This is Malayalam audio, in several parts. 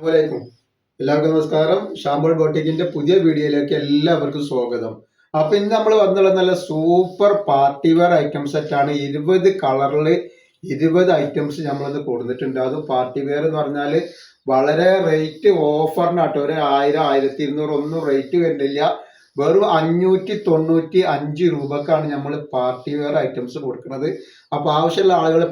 അസ്സലാമു എല്ലാവർക്കും നമസ്കാരം. ഷാംബോൾ ബോട്ടിക്കിന്റെ പുതിയ വീഡിയോയിലേക്ക് എല്ലാവർക്കും സ്വാഗതം. അപ്പൊ ഇന്ന് നമ്മൾ വന്നുള്ള നല്ല സൂപ്പർ പാർട്ടി വെയർ ഐറ്റം സെറ്റാണ്. 20 കളറിൽ 20 ഐറ്റംസ് നമ്മളിന്ന് കൊടുത്തിട്ടുണ്ട്. അത് പാർട്ടി വെയർ എന്ന് പറഞ്ഞാൽ വളരെ റേറ്റ് ഓഫറിനാട്ടോ. ഒരു 1000 1200 ഒന്നും റേറ്റ് വരുന്നില്ല. വെറും 595 രൂപക്കാണ് നമ്മൾ പാർട്ടി വെയർ ഐറ്റംസ് കൊടുക്കുന്നത്. അപ്പൊ ആവശ്യമുള്ള ആളുകൾ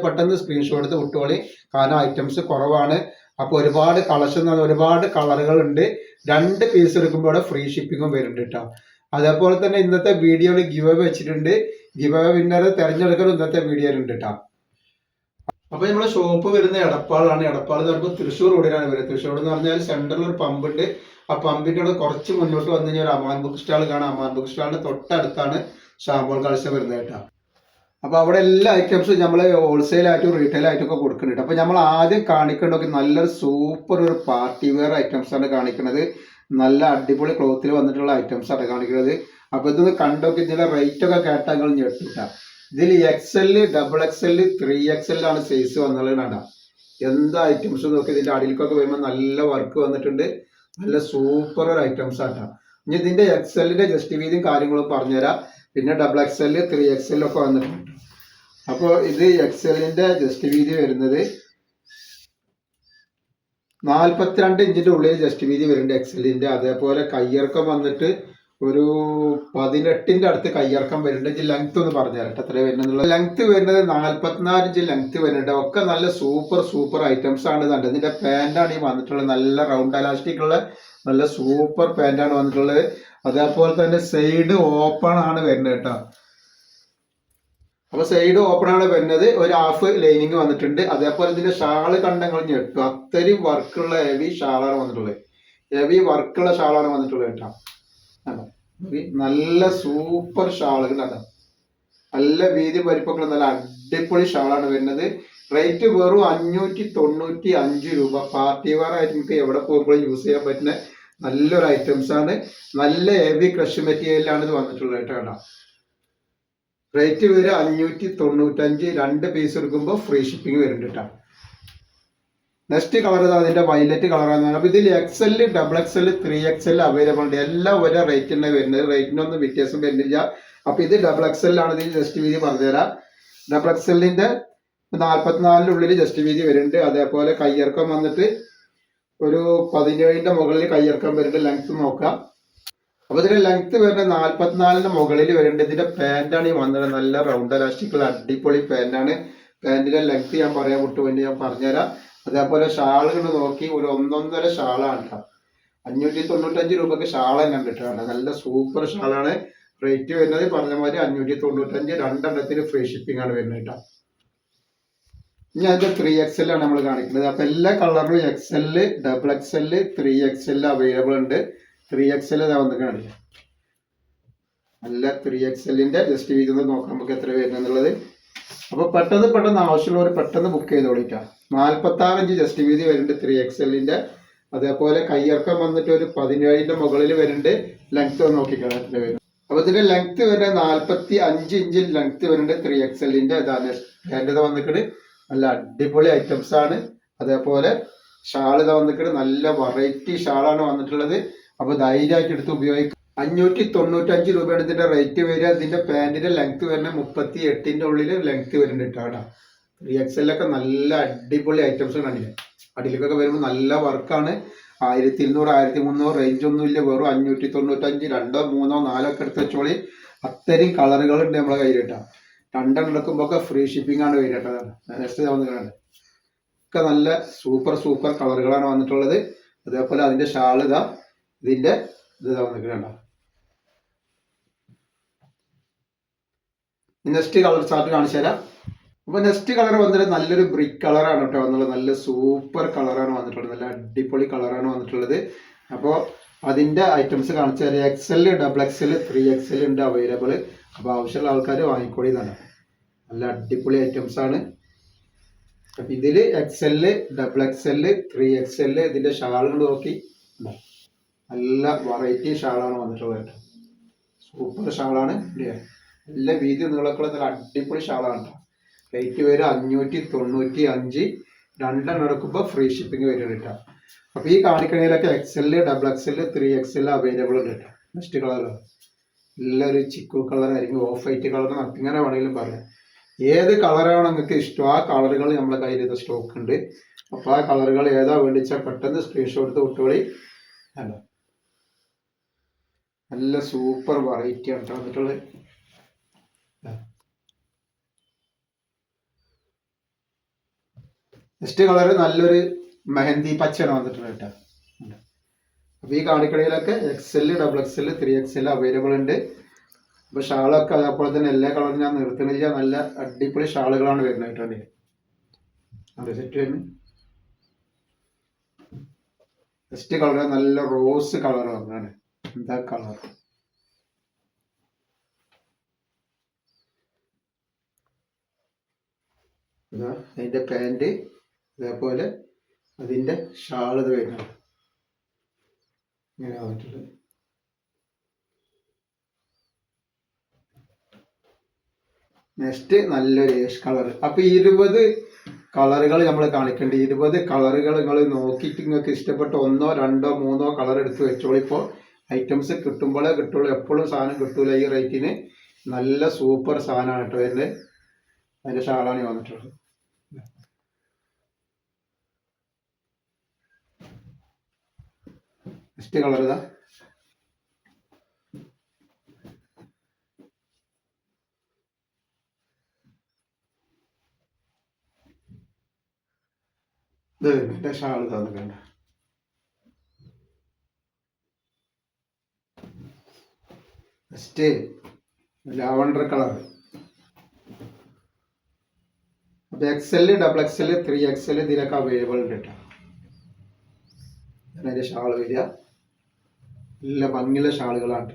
പെട്ടെന്ന് സ്ക്രീൻഷോട്ട് എടുത്ത് വിട്ടോളി. കാരണം ഐറ്റംസ് കുറവാണ്. അപ്പോൾ ഒരുപാട് കളക്ഷൻ, ഒരുപാട് കളറുകൾ ഉണ്ട്. 2 പീസ് എടുക്കുമ്പോൾ ഫ്രീ ഷിപ്പിങ്ങും വരുന്നുണ്ട് കേട്ടോ. അതേപോലെ തന്നെ ഇന്നത്തെ വീഡിയോയിൽ ഗിവ് അവേ വെച്ചിട്ടുണ്ട്. ഗിവ് അവേ വിന്നറെ തെരഞ്ഞെടുക്കൽ ഇന്നത്തെ വീഡിയോയിൽ ഉണ്ട് കേട്ടോ. അപ്പൊ നമ്മളെ ഷോപ്പ് വരുന്ന എടപ്പാളാണ്. എടപ്പാൾ എന്ന് പറയുമ്പോൾ തൃശ്ശൂർ റോഡിലാണ് വരുന്നത്. തൃശ്ശൂർ എന്ന് പറഞ്ഞാൽ സെൻട്രലിൽ ഒരു പമ്പ് ഉണ്ട്. ആ പമ്പിന്റെ അവിടെ കുറച്ച് മുന്നോട്ട് വന്നു കഴിഞ്ഞാൽ ഒരു അമാൻ ബുക്ക് സ്റ്റാൾ കാണാം. അമാൻ ബുക്ക് സ്റ്റാളിന്റെ തൊട്ടടുത്താണ് ഷാംബോൾ കളക്ഷൻ വരുന്നത് കേട്ടോ. അപ്പൊ അവിടെ എല്ലാ ഐറ്റംസും നമ്മൾ ഹോൾസെയിൽ ആയിട്ടും റീറ്റെയിൽ ആയിട്ടും ഒക്കെ കൊടുക്കുന്നുണ്ട്. അപ്പൊ നമ്മൾ ആദ്യം കാണിക്കേണ്ടതൊക്കെ നല്ലൊരു സൂപ്പർ ഒരു പാർട്ടി വെയർ ഐറ്റംസ് ആണ് കാണിക്കുന്നത്. നല്ല അടിപൊളി ക്ലോത്തിൽ വന്നിട്ടുള്ള ഐറ്റംസ് ആണ് കാണിക്കുന്നത്. അപ്പൊ ഇതൊന്ന് കണ്ടോക്കെ ഇതിന്റെ റേറ്റ് ഒക്കെ കേട്ടാൽ നിങ്ങൾ ഞെട്ടിട്ടാ. ഇതിൽ XL, XXL, 3XL ആണ് സൈസ് വന്നുള്ളതാണ്. എന്താ ഐറ്റംസ് നോക്കി. ഇതിന്റെ അടിയിലേക്കൊക്കെ വരുമ്പോൾ നല്ല വർക്ക് വന്നിട്ടുണ്ട്. നല്ല സൂപ്പർ ഒരു ഐറ്റംസ് ആട്ടാ. ഇനി ഇതിന്റെ XLന്റെ ജസ്റ്റ് വീതിയും കാര്യങ്ങളും പറഞ്ഞുതരാം. പിന്നെ XXL, 3XL ഒക്കെ വന്നിട്ടുണ്ട്. അപ്പോൾ ഇത് XLന്റെ ജസ്റ്റ് വീതി വരുന്നത് 42 ഇഞ്ചിന്റെ ഉള്ളിൽ ജസ്റ്റ് വീതി വരുന്നുണ്ട് XLന്റെ. അതേപോലെ കയ്യിറക്കം വന്നിട്ട് ഒരു 18ന്റെ അടുത്ത് കയ്യിറക്കം വരുന്നുണ്ട്. ലെങ്ത് ഒന്ന് പറഞ്ഞുതരട്ടെ എത്ര വരുന്നത്. ലെങ്ത് വരുന്നത് 44 ഇഞ്ച് ലെങ്ത് വരുന്നുണ്ട്. ഒക്കെ നല്ല സൂപ്പർ ഐറ്റംസ് ആണ്. കണ്ടത് ഇതിന്റെ പാന്റാണ് ഈ വന്നിട്ടുള്ളത്. നല്ല റൗണ്ട് എലാസ്റ്റിക് ഉള്ള നല്ല സൂപ്പർ പാന്റാണ് വന്നിട്ടുള്ളത്. അതേപോലെ തന്നെ സൈഡ് ഓപ്പൺ ആണ് വരുന്നത് കേട്ടോ. അപ്പൊ സൈഡ് ഓപ്പൺ ആണ് വരുന്നത്. ഒരു ഹാഫ് ലൈനിങ് വന്നിട്ടുണ്ട്. അതേപോലെ ഇതിന്റെ ഷാള് കണ്ടങ്ങൾ ഞെട്ടും. അത്രയും വർക്കുള്ള ഹെവി ഷാളാണ് വന്നിട്ടുള്ളത്. ഹെവി വർക്കുള്ള ഷാളാണ് വന്നിട്ടുള്ളത് കേട്ടോ. നല്ല സൂപ്പർ ഷാളുകൾ അതാ. നല്ല വീതി പരിപ്പൊക്കെ നല്ല അടിപൊളി ഷാളാണ് വരുന്നത്. റേറ്റ് വെറും 595 രൂപ. പാർട്ടി വെയർ ആയിട്ട് നമുക്ക് എവിടെ പോകുമ്പോഴും യൂസ് ചെയ്യാൻ പറ്റുന്ന നല്ലൊരു ഐറ്റംസ് ആണ്. നല്ല ഹെവി ക്രഷ് മെറ്റീരിയലാണ് ഇത് വന്നിട്ടുള്ളത് കേട്ടോ. റേറ്റ് വരെ 595. 2 പീസ് എടുക്കുമ്പോൾ ഫ്രീ ഷിപ്പിംഗ് വരുന്നുണ്ട് കേട്ടോ. നെക്സ്റ്റ് കളർ അതിന്റെ വയലറ്റ് കളറാണ്. അപ്പൊ ഇതിൽ XL, XXL, 3XL അവൈലബിൾ ഉണ്ട്. എല്ലാം ഒരേ റേറ്റ് തന്നെ വരുന്നത്. റേറ്റിനൊന്നും വ്യത്യാസം വരുന്നില്ല. അപ്പൊ ഇത് XXL ആണ്. ഇതിൽ ജസ്റ്റ് വീതി പറഞ്ഞുതരാം. XXLന്റെ 44 ഉള്ളിൽ ജസ്റ്റ് വീതി വരുന്നുണ്ട്. അതേപോലെ കയ്യിറക്കം വന്നിട്ട് ഒരു 17ന്റെ മുകളിൽ കയ്യിറക്കം വരുന്നുണ്ട്. ലെങ്ത് നോക്കാം. അപ്പൊ ഇതിന്റെ ലെങ്ത് വരുന്നത് 44ന്റെ മുകളിൽ വരുന്നുണ്ട്. ഇതിന്റെ പാന്റാണ് ഈ വന്നത്. നല്ല റൗണ്ട് എലാസ്റ്റിക്കുള്ള അടിപൊളി പാന്റാണ്. പാന്റിന്റെ ലെങ്ത് ഞാൻ പറയാൻ വിട്ടുപോയി, ഞാൻ പറഞ്ഞുതരാം. അതേപോലെ ഷാളുകൾ നോക്കി ഒരു 1.5 ഷാളാണ് കേട്ടോ. 595 രൂപക്ക് ഷാൾ തന്നെ കിട്ടുകയാണ്. നല്ല സൂപ്പർ ഷാളാണ്. റേറ്റ് വരുന്നത് പറഞ്ഞ മാതിരി 595. 2 ഫ്രീ ഷിപ്പിംഗ് ആണ് വരുന്നത് കേട്ടോ. ഇനി അതിന്റെ 3XL ആണ് നമ്മൾ കാണിക്കുന്നത്. അപ്പൊ എല്ലാ കളറിലും XL, XXL, 3XL അവൈലബിൾ ഉണ്ട്. 3XL വന്ന് കാണിക്കാം. നല്ല 3XLന്റെ ജസ്റ്റ് വീതി നോക്കാം നമുക്ക് എത്ര വരുന്നുള്ളത്. അപ്പൊ പെട്ടെന്ന് ആവശ്യമുള്ളവർ പെട്ടെന്ന് ബുക്ക് ചെയ്തോളിട്ടാ. 46 ഇഞ്ച് ജസ്റ്റ് വീതി വരുന്നുണ്ട് 3XLന്റെ. അതേപോലെ കയ്യിറക്കം വന്നിട്ട് ഒരു 17ന്റെ മുകളിൽ വരുന്നുണ്ട്. ലെങ്ത് നോക്കിക്കണം എത്ര വരും. അപ്പൊ ഇതിന്റെ ലെങ്ത് വരുന്നത് 45 ഇഞ്ച് ലെങ്ത് വരുന്നുണ്ട് 3XLന്റെ. ഇതാണ് പാന്റ് വന്നിട്ട് നല്ല അടിപൊളി ഐറ്റംസ് ആണ്. അതേപോലെ ഷാൾ വന്നിട്ട് നല്ല വെറൈറ്റി ഷാളാണ് വന്നിട്ടുള്ളത്. അപ്പൊ ധൈര്യമായിട്ട് എടുത്ത് ഉപയോഗിക്കാം. 595 രൂപയാണ് ഇതിന്റെ റേറ്റ് വരിക. ഇതിന്റെ പാന്റിന്റെ ലെങ്ത് വരുന്നത് 38ന്റെ ഉള്ളിൽ ലെങ്ത് വരുന്നുണ്ട് കേട്ടോ. 3XL ഒക്കെ നല്ല അടിപൊളി ഐറ്റംസ് കണ്ടില്ലേ. അടിയിലേക്കൊക്കെ വരുമ്പോൾ നല്ല വർക്കാണ്. 1200 1300 റേഞ്ച് ഒന്നുമില്ല. വെറും 595. 2 3 4 ഒക്കെ എടുത്ത് വെച്ചോളി. അത്രയും കളറുകൾ ഉണ്ട് നമ്മളെ കയ്യിൽ കേട്ടോ. 2 എടുക്കുമ്പോ ഒക്കെ ഫ്രീ ഷിപ്പിംഗ് ആണ് വരിക കേട്ടോ. നെക്സ്റ്റ് വന്നിട്ടുണ്ട് ഒക്കെ നല്ല സൂപ്പർ കളറുകളാണ് വന്നിട്ടുള്ളത്. അതേപോലെ അതിന്റെ ഷാൾ ഇതാ. ഇതിന്റെ ഇത് വന്നിട്ടുണ്ടോ. നെക്സ്റ്റ് കളർ ചാർട്ട് കാണിച്ചു തരാം. അപ്പൊ നെക്സ്റ്റ് കളർ വന്നിട്ട് നല്ലൊരു ബ്രിക്ക് കളറാണ് കേട്ടോ വന്നുള്ളത്. നല്ല സൂപ്പർ കളറാണ് വന്നിട്ടുള്ളത്. നല്ല അടിപൊളി കളറാണ് വന്നിട്ടുള്ളത്. അപ്പോൾ അതിന്റെ ഐറ്റംസ് കാണിച്ചു തരാം. XL, XXL, 3XL ഉണ്ട് അവൈലബിൾ. അപ്പൊ ആവശ്യമുള്ള ആൾക്കാർ വാങ്ങിക്കോളി എന്നാണ്. നല്ല അടിപൊളി ഐറ്റംസ് ആണ്. അപ്പൊ ഇതില് XL, XXL, 3XL ഇതിന്റെ ഷാളുകൾ നോക്കി. നല്ല വെറൈറ്റി ഷാളാണ് വന്നിട്ടുള്ളത്. സൂപ്പർ ഷാളാണ്. നല്ല വീതി നീളൊക്കെ നല്ല അടിപൊളി ഷാളാണ്. റേറ്റ് വരും 595. 2 എടുക്കുമ്പോൾ ഫ്രീ ഷിപ്പിംഗ് വരും കേട്ടോ. അപ്പൊ ഈ കാണിക്കണയിലൊക്കെ XL, XXL, 3XL അവൈലബിൾ ഉണ്ട് കേട്ടോ. നെക്സ്റ്റ് കളർ നല്ലൊരു ചിക്കു കളർ ആയിരിക്കും, ഓഫ് വൈറ്റ് കളർ അങ്ങനെ വേണമെങ്കിലും പറയാം. ഏത് കളറാണ് നിങ്ങൾക്ക് ഇഷ്ടം ആ കളറുകൾ നമ്മളെ കയ്യിൽ സ്റ്റോക്ക് ഉണ്ട്. അപ്പൊ ആ കളറുകൾ ഏതാ വേണ്ടിച്ചാൽ പെട്ടെന്ന് സ്ക്രീൻഷോട്ട് എടുത്ത് വിട്ടോളി. നല്ല സൂപ്പർ വെറൈറ്റി ആണ് വന്നിട്ടുള്ളത്. നെക്സ്റ്റ് കളർ നല്ലൊരു മെഹന്തി പച്ചയാണ് വന്നിട്ടുള്ളത് കേട്ടോ. അപ്പൊ ഈ കാണിക്കടയിലൊക്കെ XL, XXL, 3XL അവൈലബിൾ ഉണ്ട്. അപ്പൊ ഷാളൊക്കെ അതേപോലെ തന്നെ എല്ലാ കളറും ഞാൻ നിർത്തുന്നില്ല, നല്ല അടിപൊളി ഷാളുകളാണ് വരുന്നത് കേട്ടോ. അതെ സെറ്റ് വരുന്നത്. നെക്സ്റ്റ് കളർ നല്ല റോസ് കളർ വന്നാണ്. എന്താ കളർ, അതിന്റെ പാൻറ് അതേപോലെ അതിന്റെ ഷാൾ ഇത് വരുന്നത് ഇങ്ങനെ വന്നിട്ടുള്ളത്. നെക്സ്റ്റ് നല്ലൊരു ഏഷ് കളർ. അപ്പൊ 20 കളറുകൾ നമ്മൾ കാണിക്കേണ്ടത്. 20 കളറുകൾ നിങ്ങൾ നോക്കിയിട്ട് നിങ്ങൾക്ക് ഇഷ്ടപ്പെട്ട 1, 2, 3 കളർ എടുത്ത് വെച്ചോളൂ. ഇപ്പോൾ ഐറ്റംസ് കിട്ടുമ്പോഴേ കിട്ടുള്ളൂ, എപ്പോഴും സാധനം കിട്ടൂല ഈ റേറ്റിന്. നല്ല സൂപ്പർ സാധനമാണ് കേട്ടോ വരുന്നത്. അതിന്റെ ഷാളാണ് വന്നിട്ടുള്ളത്. നെക്സ്റ്റ് കളർ ഇതാ, ഇത് ഷാള് തന്നിട്ടുണ്ട്. Next lavender colour. അപ്പൊ XL, XXL, 3XL ഇതിലൊക്കെ അവൈലബിൾ ഉണ്ട് കേട്ടോ. അതിന്റെ ഷാള് വരിക നല്ല ഭംഗിയുള്ള ഷാളുകളാണ്.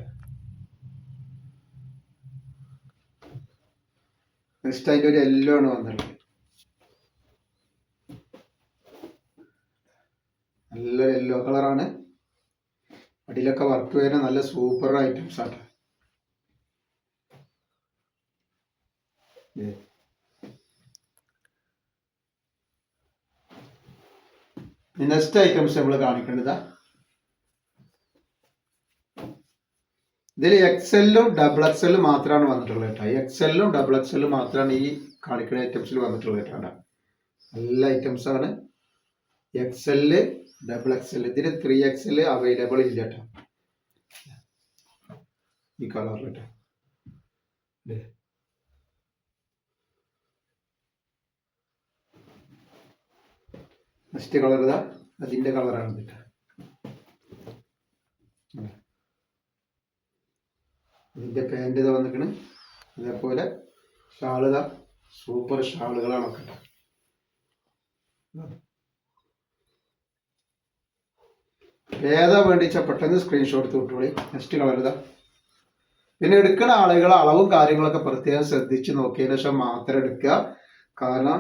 നെക്സ്റ്റ് അതിന്റെ ഒരു യെല്ലോ ആണ് വന്നിട്ടുള്ളത്. നല്ലൊരു യെല്ലോ കളറാണ്. അടിയിലൊക്കെ വർക്ക് വരുന്ന നല്ല സൂപ്പർ ഐറ്റംസ് ആണ്. നെക്സ്റ്റ് ഐറ്റംസ് നമ്മൾ കാണിക്കേണ്ടതാ. ഇതിൽ XL, XXL മാത്രമാണ് വന്നിട്ടുള്ളത് കേട്ടോ. XL, XXL മാത്രമാണ് ഈ കാണിക്കുന്ന ഐറ്റംസിൽ വന്നിട്ടുള്ളത് കേട്ടോ. നല്ല ഐറ്റംസ് ആണ്. XL, XXL. ഇതിന് 3XL അവൈലബിൾ ഇല്ല കേട്ടോ ഈ കളറിൽ കേട്ടോ. നെക്സ്റ്റ് കളർ ഇതാ, അതിന്റെ കളറാണ് കേട്ടോ. ഇതിന്റെ പാൻറ് ഇതാ വന്നിക്കണ്. അതേപോലെ ഷാളിതാ, സൂപ്പർ ഷാളുകളാണ് കേട്ടോ. ഏതാ വേണ്ടിച്ചാൽ പെട്ടെന്ന് സ്ക്രീൻഷോട്ട് എടുത്ത് വിട്ടോളി. നെക്സ്റ്റ് കളർ ഇതാ. പിന്നെ എടുക്കുന്ന ആളുകൾ അളവും കാര്യങ്ങളൊക്കെ പ്രത്യേകം ശ്രദ്ധിച്ച് നോക്കിയതിനു ശേഷം മാത്രം എടുക്കുക. കാരണം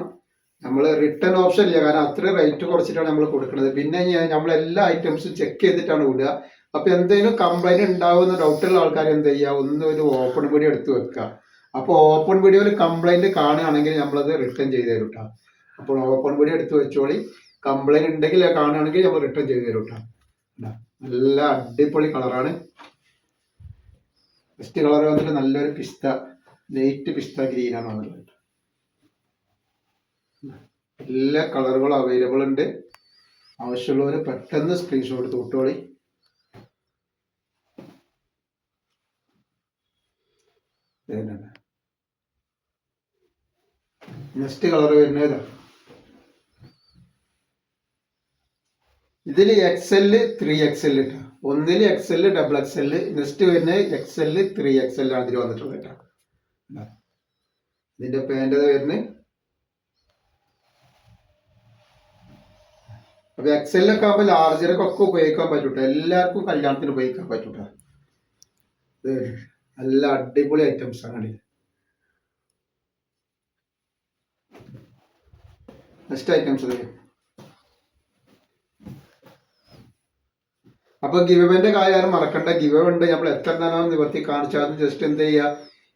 നമ്മൾ റിട്ടേൺ ഓപ്ഷൻ ഇല്ല, കാരണം അത്ര റേറ്റ് കുറച്ചിട്ടാണ് നമ്മൾ കൊടുക്കുന്നത്. പിന്നെ നമ്മൾ എല്ലാ ഐറ്റംസും ചെക്ക് ചെയ്തിട്ടാണ് വിടുക. അപ്പൊ എന്തെങ്കിലും കംപ്ലൈന്റ് ഉണ്ടാവുന്ന ഡൗട്ടുള്ള ആൾക്കാർ എന്ത് ചെയ്യുക, ഒന്ന് ഒരു ഓപ്പൺ വീഡിയോ എടുത്ത് വെക്കുക. അപ്പോൾ ഓപ്പൺ വീഡിയോയിൽ കംപ്ലൈന്റ് കാണുകയാണെങ്കിൽ നമ്മളത് റിട്ടേൺ ചെയ്ത് തരും കേട്ടോ. അപ്പോൾ ഓപ്പൺ വീഡിയോ എടുത്ത് വെച്ചോളി. കംപ്ലൈന്റ് ഉണ്ടെങ്കിൽ കാണുകയാണെങ്കിൽ നമ്മൾ റിട്ടേൺ ചെയ്ത് തരും കേട്ടോ. നല്ല അടിപൊളി കളറാണ്. ഫസ്റ്റ് കളർ വന്നിട്ട് നല്ലൊരു പിസ്ത, ലൈറ്റ് പിസ്ത ഗ്രീനാണ് വന്നിട്ടുള്ളത്. എല്ലാ കളറുകളും അവൈലബിൾ ഉണ്ട്. ആവശ്യമുള്ളവർ പെട്ടെന്ന് സ്ക്രീൻഷോട്ട് എടുത്ത് വിട്ടോളി. നെക്സ്റ്റ് കളർ വരുന്നത് ഇതിൽ XL, 3XL കേട്ടോ. ഒന്നിൽ XL, XXL. നെക്സ്റ്റ് വരുന്നത് XL, 3XL ആണ് ഇതിൽ വന്നിട്ടുള്ളത് കേട്ടോ. ഇതിന്റെ പാൻറ് വരുന്നത്. അപ്പൊ XL ഒക്കെ ആകുമ്പോൾ ലാർജറൊക്കെ ഉപയോഗിക്കാൻ പറ്റൂട്ടോ. എല്ലാവർക്കും കല്യാണത്തിന് ഉപയോഗിക്കാൻ പറ്റൂട്ടോ. നല്ല അടിപൊളി ഐറ്റംസ് ആണ്. Next items. അപ്പൊ ഗിവന്റെ കാര്യം മറക്കണ്ട. ഗിവ് ഉണ്ട്, നമ്മൾ എത്ര എണ്ണാണ് നിവർത്തി കാണിച്ചാൽ ജസ്റ്റ് എന്ത് ചെയ്യുക,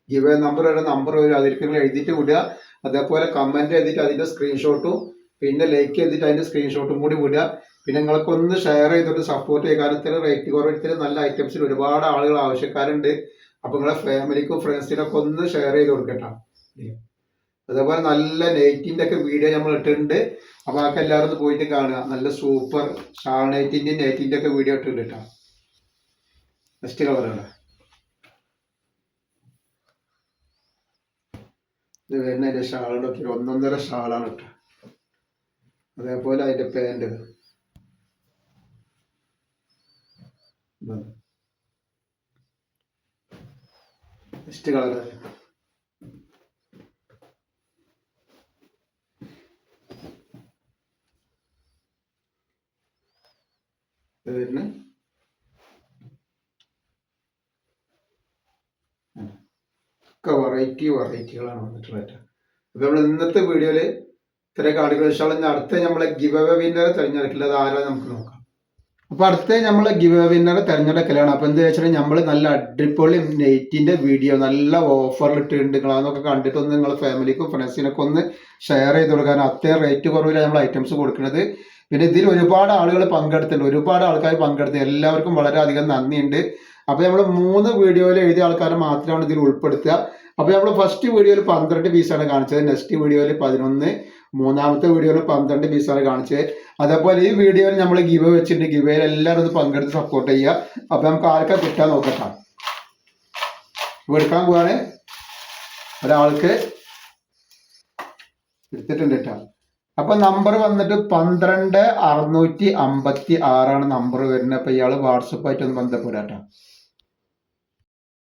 ഗിവ് നമ്പർ വരും, അതിലേക്ക് നിങ്ങൾ എഴുതിയിട്ട് വിടുക. അതേപോലെ കമന്റ് എഴുതിയിട്ട് അതിന്റെ സ്ക്രീൻഷോട്ടും പിന്നെ ലൈക്ക് ചെയ്തിട്ട് അതിന്റെ സ്ക്രീൻഷോട്ടും കൂടി വിടുക. പിന്നെ നിങ്ങൾക്ക് ഒന്ന് ഷെയർ ചെയ്തിട്ട് സപ്പോർട്ട് ചെയ്യുക. കാരണം ഇത്തരം റേറ്റ് കുറവിൽ നല്ല ഐറ്റംസിൽ ഒരുപാട് ആളുകൾ ആവശ്യക്കാരുണ്ട്. അപ്പൊ നിങ്ങളെ ഫാമിലിക്കും ഫ്രണ്ട്സിനൊക്കെ ഒന്ന് ഷെയർ ചെയ്ത് കൊടുക്കട്ടോ. അതേപോലെ നല്ല നൈറ്റിന്റെ ഒക്കെ വീഡിയോ നമ്മൾ ഇട്ടിട്ടുണ്ട്. അപ്പൊ അതൊക്കെ എല്ലാവരും ഒന്ന് പോയിട്ട് കാണുക. നല്ല സൂപ്പർ ഷാൾ നൈറ്റിന്റെ നൈറ്റിന്റെ ഒക്കെ വീഡിയോ ഇട്ടിട്ടുണ്ട് കേട്ടോ. നെക്സ്റ്റ് കളറാണ് ഇത് വരുന്ന. അതിന്റെ ഷാളിന്റെ ഒക്കെ 1.5 ഷാളാണ് കേട്ടോ. അതേപോലെ അതിന്റെ പാൻറ് നെക്സ്റ്റ് കളർ വരുന്ന ഒക്കെ വെറൈറ്റികളാണ് വന്നിട്ടുള്ളത്. അപ്പൊ നമ്മൾ ഇന്നത്തെ വീഡിയോയില് ഇത്ര കാണിക്കുന്ന ഇൻഷാല്ലാ അടുത്ത നമ്മളെ ഗിവ് അവേ വിന്നറെ തിരഞ്ഞെടുക്കില്ല. അത് ആരാ നമുക്ക് നോക്കാം. അപ്പൊ അടുത്ത നമ്മളെ ഗിവ് അവേ വിന്നറെ തിരഞ്ഞെടുക്കലാണ്. അപ്പൊ എന്താ വെച്ചാൽ നമ്മൾ നല്ല അടിപൊളി നെറ്റിന്റെ വീഡിയോ നല്ല ഓഫറിൽ ഇട്ടിട്ടുണ്ട്. നിങ്ങൾ അതൊക്കെ കണ്ടിട്ട് ഒന്ന് നിങ്ങളെ ഫാമിലിക്കും ഫ്രണ്ട്സിനൊക്കെ ഒന്ന് ഷെയർ ചെയ്ത് കൊടുക്കാൻ. അത്രയും റേറ്റ് കുറവിലാണ് നമ്മൾ ഐറ്റംസ് കൊടുക്കുന്നത്. പിന്നെ ഇതിൽ ഒരുപാട് ആളുകൾ പങ്കെടുത്തിട്ടുണ്ട്. ഒരുപാട് ആൾക്കാർ പങ്കെടുത്തു. എല്ലാവർക്കും വളരെയധികം നന്ദിയുണ്ട്. അപ്പൊ നമ്മൾ 3 വീഡിയോയിൽ എഴുതിയ ആൾക്കാരെ മാത്രമാണ് ഇതിൽ ഉൾപ്പെടുത്തുക. അപ്പൊ നമ്മൾ ഫസ്റ്റ് വീഡിയോയിൽ 12 പീസാണ് കാണിച്ചത്. നെക്സ്റ്റ് വീഡിയോയിൽ 11, മൂന്നാമത്തെ വീഡിയോയിൽ 12 പീസാണ് കാണിച്ചത്. അതേപോലെ ഈ വീഡിയോയിൽ നമ്മൾ ഗിവ് വെച്ചിട്ടുണ്ട്. ഗിവയിൽ എല്ലാവരും ഒന്ന് പങ്കെടുത്ത് സപ്പോർട്ട് ചെയ്യുക. അപ്പൊ നമുക്ക് ആർക്കാ കിട്ടാൻ നോക്കട്ടാ. എടുക്കാൻ പോവാണ്. ഒരാൾക്ക് എടുത്തിട്ടുണ്ട് കേട്ടോ. അപ്പൊ നമ്പർ വന്നിട്ട് 12656 നമ്പർ വരുന്നത്. അപ്പൊ ഇയാള് വാട്സപ്പ് ആയിട്ട് ഒന്ന് ബന്ധപ്പെടാട്ടോ.